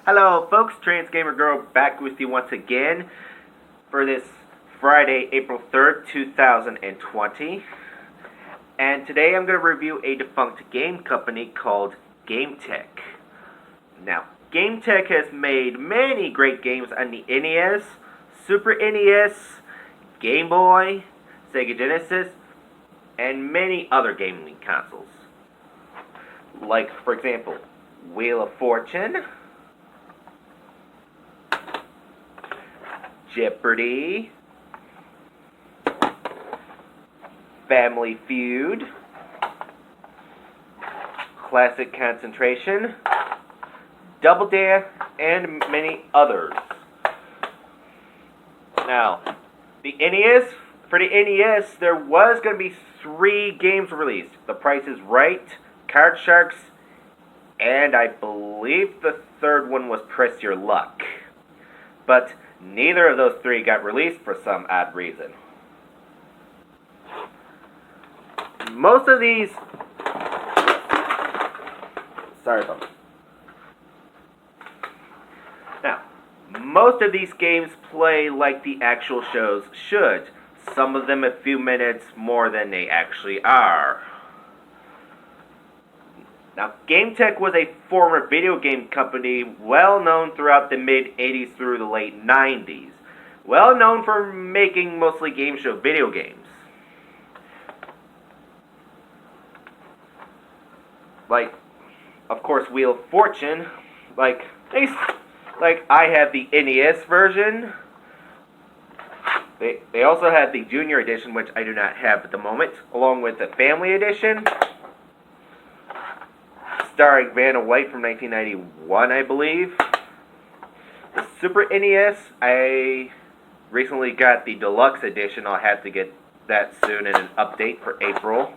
Hello folks, Trans Gamer Girl back with you once again for this Friday, April 3rd, 2020. And today I'm going to review a defunct game company called Gametek. Now, Gametek has made many great games on the NES, Super NES, Game Boy, Sega Genesis, and many other gaming consoles. Like, for example, Wheel of Fortune, Jeopardy, Family Feud, Classic Concentration, Double Dare, and many others. Now, for the NES, there was going to be 3 games released. The Price is Right, Card Sharks, and I believe the third one was Press Your Luck. But neither of those 3 got released for some odd reason. Most of these... Sorry about that. Now, most of these games play like the actual shows should. Some of them a few minutes more than they actually are. Now, Gametek was a former video game company well known throughout the mid-80s through the late 90s. Well known for making mostly game show video games. Like, of course, Wheel of Fortune. I have the NES version. They also had the Junior Edition, which I do not have at the moment, along with the Family Edition, starring Vanna White from 1991, I believe. The Super NES, I recently got the Deluxe Edition. I'll have to get that soon in an update for April.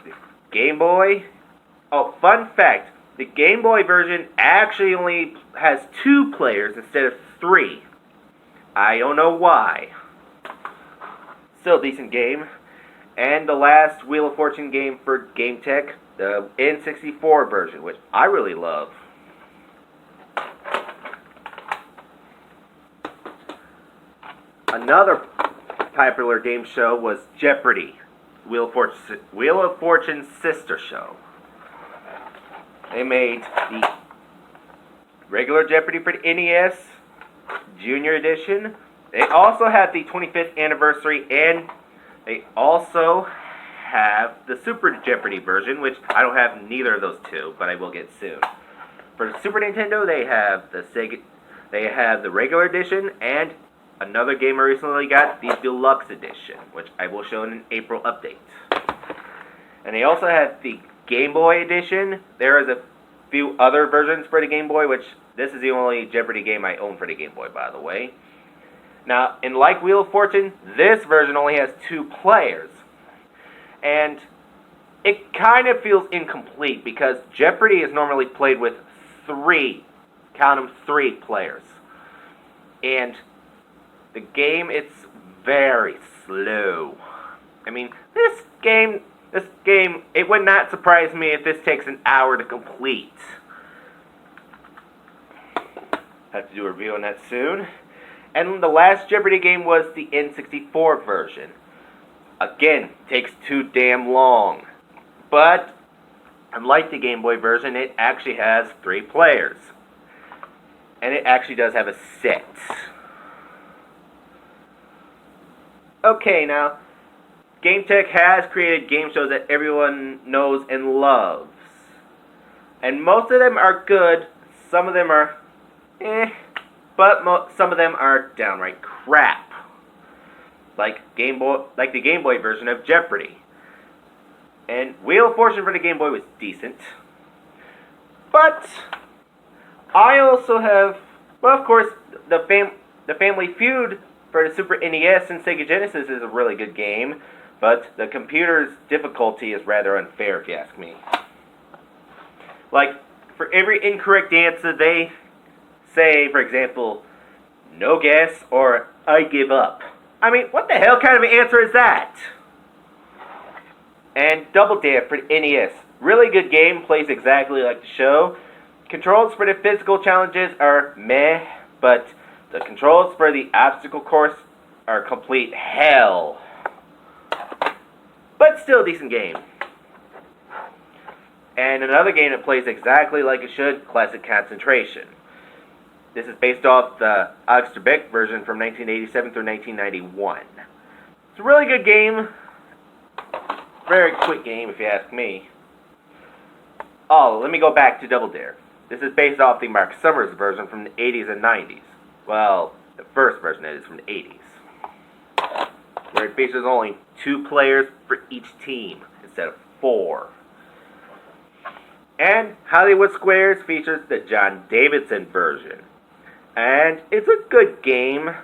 The Game Boy. Oh, fun fact. The Game Boy version actually only has 2 players instead of 3. I don't know why. Still a decent game. And the last Wheel of Fortune game for Gametek, the N64 version, which I really love. Another popular game show was Jeopardy, Wheel of Fortune's sister show. They made the regular Jeopardy for the NES, Junior Edition. They also had the 25th anniversary, and they also have the Super Jeopardy version, which I don't have neither of those 2, but I will get soon. For the Super Nintendo, they have the regular edition, and another game I recently got, the Deluxe Edition, which I will show in an April update. And they also have the Game Boy Edition. There is a few other versions for the Game Boy, which this is the only Jeopardy game I own for the Game Boy, by the way. Now, in like Wheel of Fortune, this version only has 2 players. And it kind of feels incomplete because Jeopardy is normally played with 3, count them 3 players. And the game, it's very slow. I mean, this game, it would not surprise me if this takes an hour to complete. Have to do a review on that soon. And the last Jeopardy game was the N64 version. Again, takes too damn long. But, unlike the Game Boy version, it actually has 3 players. And it actually does have a set. Okay, now, Gametek has created game shows that everyone knows and loves. And most of them are good, some of them are but some of them are downright crap. Like the Game Boy version of Jeopardy. And Wheel of Fortune for the Game Boy was decent. But I also have, well, of course, the Family Feud for the Super NES and Sega Genesis is a really good game, but the computer's difficulty is rather unfair, if you ask me. Like, for every incorrect answer, they say, for example, no guess or I give up. I mean, what the hell kind of an answer is that? And Double Dare for the NES. Really good game, plays exactly like the show. controls for the physical challenges are meh, but the controls for the obstacle course are complete hell. But still a decent game. And another game that plays exactly like it should, Classic Concentration. This is based off the Alex Trebek version from 1987 through 1991. It's a really good game. Very quick game, if you ask me. Oh, let me go back to Double Dare. This is based off the Mark Summers version from the 80s and 90s. Well, the first version is from the 80s. Where it features only 2 players for each team instead of 4. And Hollywood Squares features the John Davidson version. And it's a good game.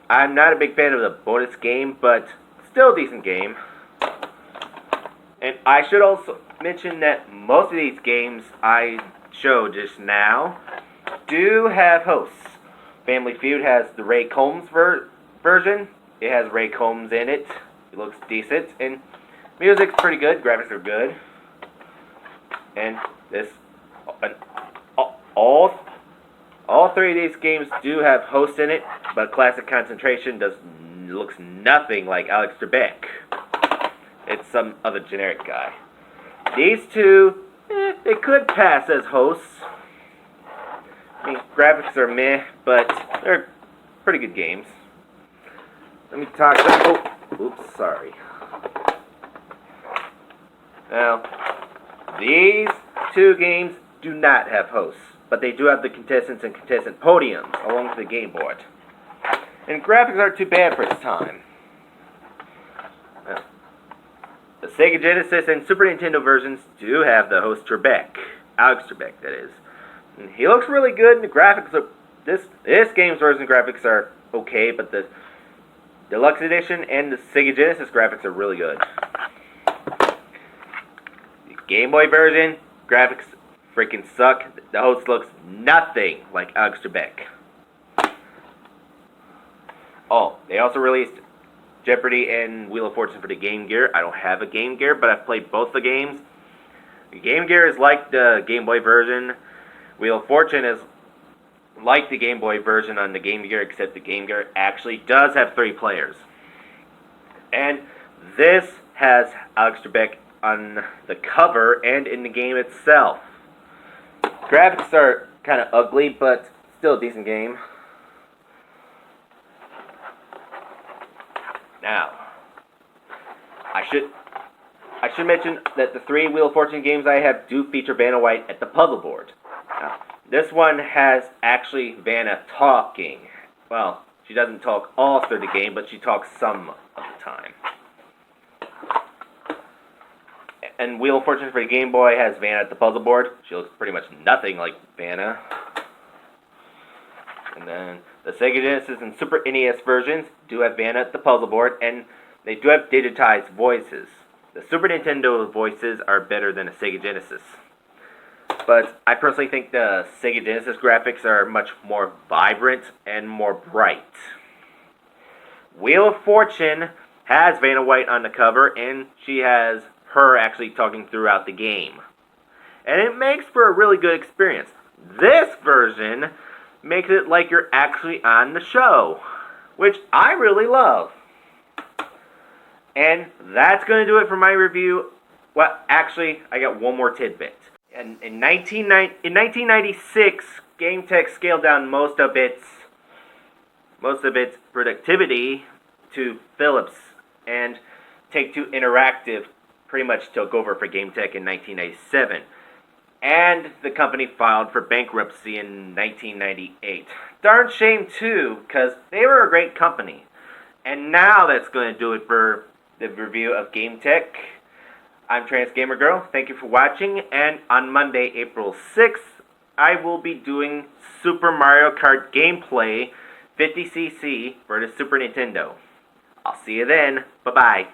I'm not a big fan of the bonus game, but still a decent game. And I should also mention that most of these games I showed just now do have hosts. Family Feud has the Ray Combs version. It has Ray Combs in it. It looks decent. And music's pretty good. Graphics are good. And this, all 3 of these games do have hosts in it, but Classic Concentration looks nothing like Alex Trebek. It's some other generic guy. These 2, they could pass as hosts. I mean, graphics are meh, but they're pretty good games. Let me talk. Oh, oops, sorry. Now, these 2 games do not have hosts, but they do have the contestants and contestant podiums along with the game board. And graphics aren't too bad for its time. Now, the Sega Genesis and Super Nintendo versions do have the host Trebek, Alex Trebek, that is. And he looks really good, and the graphics are this game's version graphics are okay, but the Deluxe Edition and the Sega Genesis graphics are really good. The Game Boy version graphics freaking suck. The host looks nothing like Alex Trebek. Oh, they also released Jeopardy and Wheel of Fortune for the Game Gear. I don't have a Game Gear, but I've played both the games. The Game Gear is like the Game Boy version. Wheel of Fortune is like the Game Boy version on the Game Gear, except the Game Gear actually does have 3 players. And this has Alex Trebek on the cover and in the game itself. Graphics are kind of ugly, but still a decent game. Now, I should mention that the 3 Wheel of Fortune games I have do feature Vanna White at the puzzle board. Now, this one has actually Vanna talking. Well, she doesn't talk all through the game, but she talks some of the time. And Wheel of Fortune for the Game Boy has Vanna at the puzzle board. She looks pretty much nothing like Vanna. And then the Sega Genesis and Super NES versions do have Vanna at the puzzle board, and they do have digitized voices. The Super Nintendo voices are better than the Sega Genesis. But I personally think the Sega Genesis graphics are much more vibrant and more bright. Wheel of Fortune has Vanna White on the cover, and she has her actually talking throughout the game. And it makes for a really good experience. This version makes it like you're actually on the show, which I really love. And that's going to do it for my review. Well, actually, I got one more tidbit. In 1996, Gametek scaled down most of its productivity to Philips, and Take-Two Interactive pretty much took over for Gametek in 1997. And the company filed for bankruptcy in 1998. Darn shame too, because they were a great company. And now that's going to do it for the review of Gametek. I'm Trans Gamer Girl. Thank you for watching. And on Monday, April 6th, I will be doing Super Mario Kart gameplay 50cc for the Super Nintendo. I'll see you then. Bye-bye.